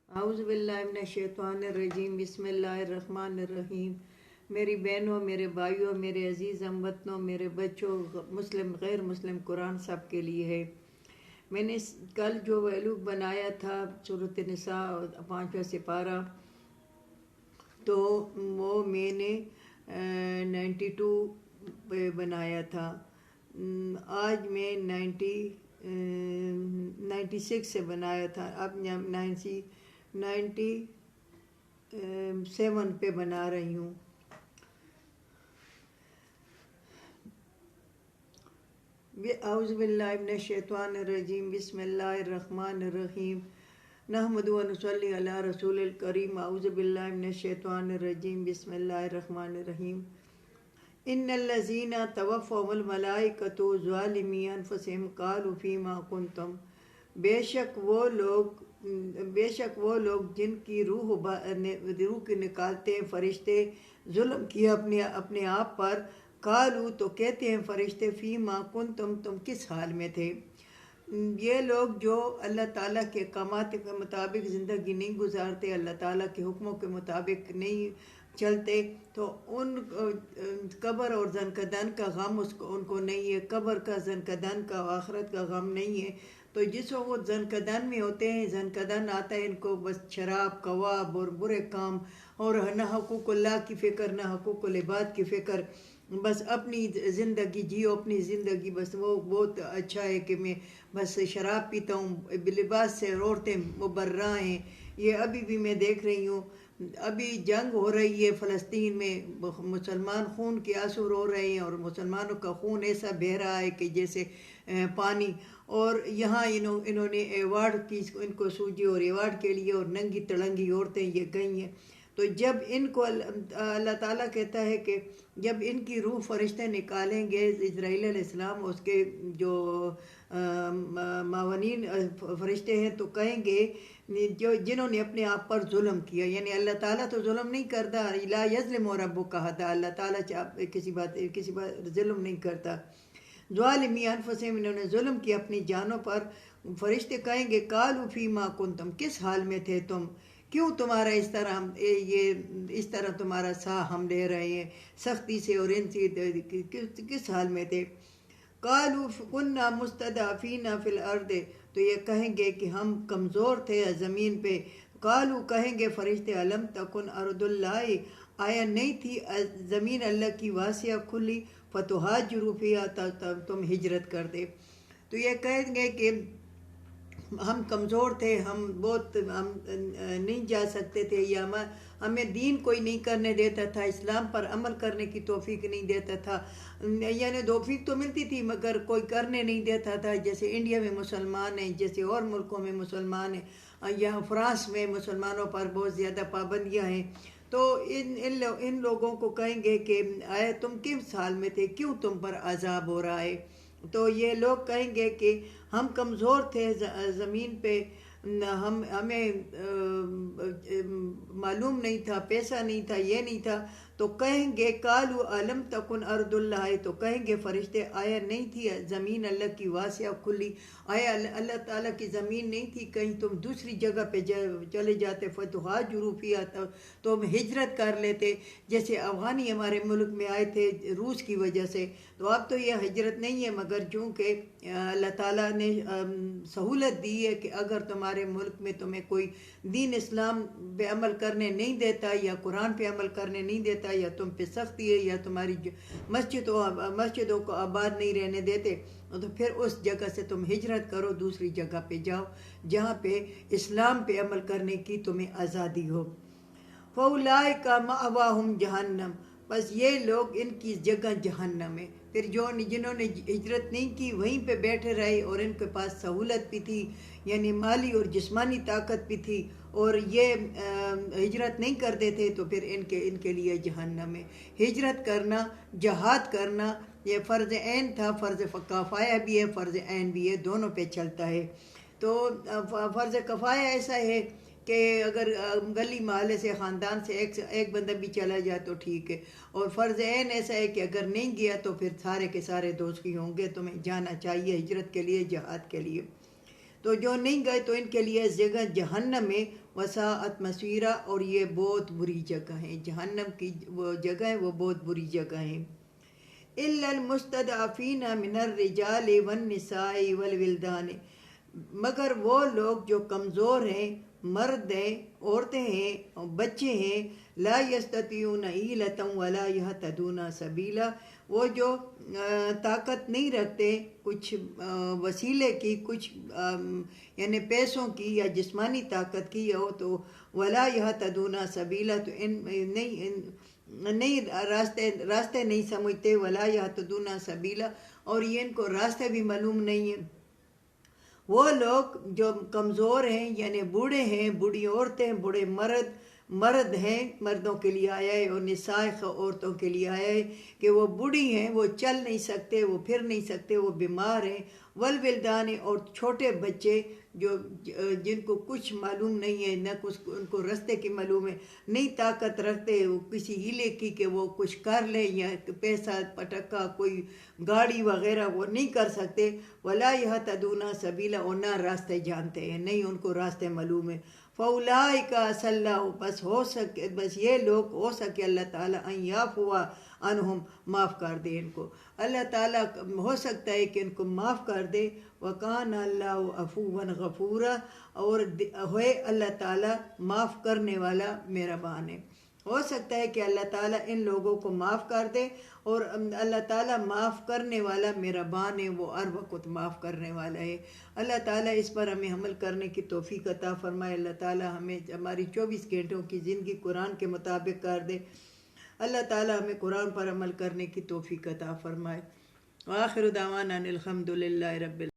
اعوذ باللہ من الشیطان الرجیم، بسم اللہ الرحمن الرحیم۔ میری بہنوں، میرے بھائیوں، میرے عزیز ہم وطنوں، میرے بچوں، مسلم غیر مسلم، قرآن سب کے لیے ہے۔ میں نے کل جو ویلوگ بنایا تھا سورۃ النساء 5واں سپارہ، تو وہ میں نے 92 پہ بنایا تھا۔ آج میں 96 سے بنایا تھا، اب 97 پہ بنا رہی ہوں۔ اعوذ باللہ من الشیطان الرجیم، بسم اللہ الرحمن الرحیم۔ نحمد و نصلی علی رسول الکریم۔ اعوذ باللہ من الشیطان الرجیم، بسم اللہ الرحمن الرحیم۔ ان الذین توفاهم الملائکۃ ظالمی انفسہم قالوا فیما کنتم، بے شک وہ لوگ جن کی روح کی نکالتے ہیں فرشتے، ظلم کیا اپنے آپ پر، قالوا تو کہتے ہیں فرشتے، فیما کنتم تم کس حال میں تھے۔ یہ لوگ جو اللہ تعالیٰ کے احکامات کے مطابق زندگی نہیں گزارتے، اللہ تعالیٰ کے حکموں کے مطابق نہیں چلتے، تو ان قبر اور زنکدن کا غم ان کو نہیں ہے، قبر کا، زنکدن کا، آخرت کا غم نہیں ہے۔ تو جس وقت زنکدن میں ہوتے ہیں، زنکدن آتا ہے ان کو بس شراب، کواب اور برے کام، اور نہ حقوق اللہ کی فکر، نہ حقوق العباد کی فکر، بس اپنی زندگی جیو، اپنی زندگی، بس وہ بہت اچھا ہے کہ میں بس شراب پیتا ہوں، لباس سے عورتیں مبرہ ہیں۔ یہ ابھی بھی میں دیکھ رہی ہوں، ابھی جنگ ہو رہی ہے فلسطین میں، مسلمان خون کے آنسو رو رہے ہیں، اور مسلمانوں کا خون ایسا بہہ رہا ہے کہ جیسے پانی۔ اور یہاں انہوں نے ایوارڈ کی، ان کو سوجی اور ایوارڈ کے لیے، اور ننگی تڑنگی عورتیں یہ گئی ہیں۔ تو جب ان کو اللہ تعالیٰ کہتا ہے کہ جب ان کی روح فرشتے نکالیں گے، اسرائیل علیہ السلام اس کے جو معاونین فرشتے ہیں، تو کہیں گے جنہوں نے اپنے آپ پر ظلم کیا، یعنی اللہ تعالیٰ تو ظلم نہیں کرتا، لا یظلم ربک احد، اللہ تعالیٰ کسی بات ظلم نہیں کرتا۔ ظالمی انفسہم، انہوں نے ظلم کیا اپنی جانوں پر، فرشتے کہیں گے قالوا فیما کنتم، کس حال میں تھے تم، کیوں تمہارا اس طرح تمہارا سا ہم لے رہے ہیں سختی سے، اور ان سے کس حال میں تھے۔ قالوا كنا مستضعفین فی الارض، تو یہ کہیں گے کہ ہم کمزور تھے زمین پہ۔ قالوا کہیں گے فرشتے، الم تکن ارض اللہ، آیا نہیں تھی زمین اللہ کی واسعہ کھلی، فتہاجروا فیہا، تم ہجرت کر دے۔ تو یہ کہیں گے کہ ہم کمزور تھے، ہم نہیں جا سکتے تھے، یا ہمیں دین کوئی نہیں کرنے دیتا تھا، اسلام پر عمل کرنے کی توفیق نہیں دیتا تھا، یعنی توفیق تو ملتی تھی مگر کوئی کرنے نہیں دیتا تھا۔ جیسے انڈیا میں مسلمان ہیں، جیسے اور ملکوں میں مسلمان ہیں، یہاں فرانس میں مسلمانوں پر بہت زیادہ پابندیاں ہیں۔ تو ان لوگوں کو کہیں گے کہ آئے تم کس حال میں تھے، کیوں تم پر عذاب ہو رہا ہے۔ تو یہ لوگ کہیں گے کہ ہم کمزور تھے زمین پہ، ہمیں معلوم نہیں تھا، پیسہ نہیں تھا، یہ نہیں تھا۔ تو کہیں گے قالوا الم تکن ارض اللہ، تو کہیں گے فرشتے، آیا نہیں تھی زمین اللہ کی واسعہ کھلی، آیا اللہ تعالیٰ کی زمین نہیں تھی، کہیں تم دوسری جگہ پہ چلے جاتے، فتہاجروا فیہا، تو ہم ہجرت کر لیتے، جیسے افغانی ہمارے ملک میں آئے تھے روس کی وجہ سے۔ تو اب تو یہ ہجرت نہیں ہے، مگر چونکہ اللہ تعالیٰ نے سہولت دی ہے کہ اگر تمہارے ملک میں تمہیں کوئی دین اسلام پہ عمل کرنے نہیں دیتا، یا قرآن پہ عمل کرنے نہیں دیتا، یا تم پہ سختی ہے، یا تمہاری مسجدوں کو آباد نہیں رہنے دیتے، تو پھر اس جگہ سے تم ہجرت کرو، دوسری جگہ پہ جاؤ جہاں پہ اسلام پہ عمل کرنے کی تمہیں آزادی ہو۔ فَأُولَٰئِکَ مَأْوَاهُمْ جَہَنَّمُ، بس یہ لوگ ان کی جگہ جہنم ہے۔ پھر جنہوں نے ہجرت نہیں کی وہیں پہ بیٹھے رہے، اور ان کے پاس سہولت بھی تھی، یعنی مالی اور جسمانی طاقت بھی تھی، اور یہ ہجرت نہیں کرتے تھے، تو پھر ان کے لیے جہنم ہے۔ ہجرت کرنا، جہاد کرنا، یہ فرض عین تھا، فرض کفایہ بھی ہے، فرض عین بھی ہے، دونوں پہ چلتا ہے۔ تو فرض کفایہ ایسا ہے کہ اگر گلی محلے سے، خاندان سے ایک بندہ بھی چلا جائے تو ٹھیک ہے، اور فرض عین ایسا ہے کہ اگر نہیں گیا تو پھر سارے کے سارے دوست ہی ہوں گے، تمہیں جانا چاہیے ہجرت کے لیے، جہاد کے لیے۔ تو جو نہیں گئے تو ان کے لیے جگہ جہنم ہے، وساعت مصیرہ، اور یہ بہت بری جگہ ہے، جہنم کی وہ جگہ ہے وہ بہت بری جگہ ہے۔ إِلَّا الْمُسْتَضْعَفِينَ مِنَ الرِّجَالِ وَالنِّسَاءِ وَالْوِلْدَانِ، مگر وہ لوگ جو کمزور ہیں، مرد ہیں، عورتیں ہیں اور بچے ہیں، لا يستطيعون حيلة ولا يهتدون سبيلا، وہ جو طاقت نہیں رکھتے کچھ وسیلے کی، کچھ یعنی پیسوں کی یا جسمانی طاقت کی ہو، تو ولا يهتدون سبيلا، تو نہیں راستے نہیں سمجھتے، ولا يهتدون سبيلا، اور یہ ان کو راستے بھی معلوم نہیں ہیں۔ وہ لوگ جو کمزور ہیں یعنی بوڑھے ہیں، بوڑھی عورتیں، بوڑھے مرد ہیں، مردوں کے لیے آیا ہے، اور نساء عورتوں کے لیے آیا ہے کہ وہ بوڑھی ہیں، وہ چل نہیں سکتے، وہ پھر نہیں سکتے، وہ بیمار ہیں، والولدان، اور چھوٹے بچے جن کو کچھ معلوم نہیں ہے، نہ کچھ ان کو راستے کی معلوم ہے، نہیں طاقت رکھتے وہ کسی ہیلے کی کہ وہ کچھ کر لیں، یا پیسہ پٹکا کوئی گاڑی وغیرہ وہ نہیں کر سکتے، ولا يهتدون سبیلا، اور نہ راستے جانتے ہیں، نہیں ان کو راستے معلوم ہے۔ فَأُولَٰئِكَ عَسَى اللَّهُ، بس یہ لوگ ہو سکے اللہ تعالیٰ ان یعفو عنہم، معاف کر دے ان کو، اللہ تعالیٰ ہو سکتا ہے کہ ان کو معاف کر دے۔ وَكَانَ اللَّهُ عَفُوًّا غَفُورًا، اور ہے اللہ تعالیٰ معاف کرنے والا مہربان ہے۔ ہو سکتا ہے کہ اللہ تعالیٰ ان لوگوں کو معاف کر دے، اور اللہ تعالیٰ معاف کرنے والا مہربان ہے، وہ ہر وقت معاف کرنے والا ہے۔ اللہ تعالیٰ اس پر ہمیں عمل کرنے کی توفیق عطا فرمائے، اللہ تعالیٰ ہمیں ہماری 24 گھنٹوں کی زندگی قرآن کے مطابق کر دے، اللہ تعالیٰ ہمیں قرآن پر عمل کرنے کی توفیق عطا فرمائے۔ وآخر دعوانا ان الحمد للہ رب العالمین۔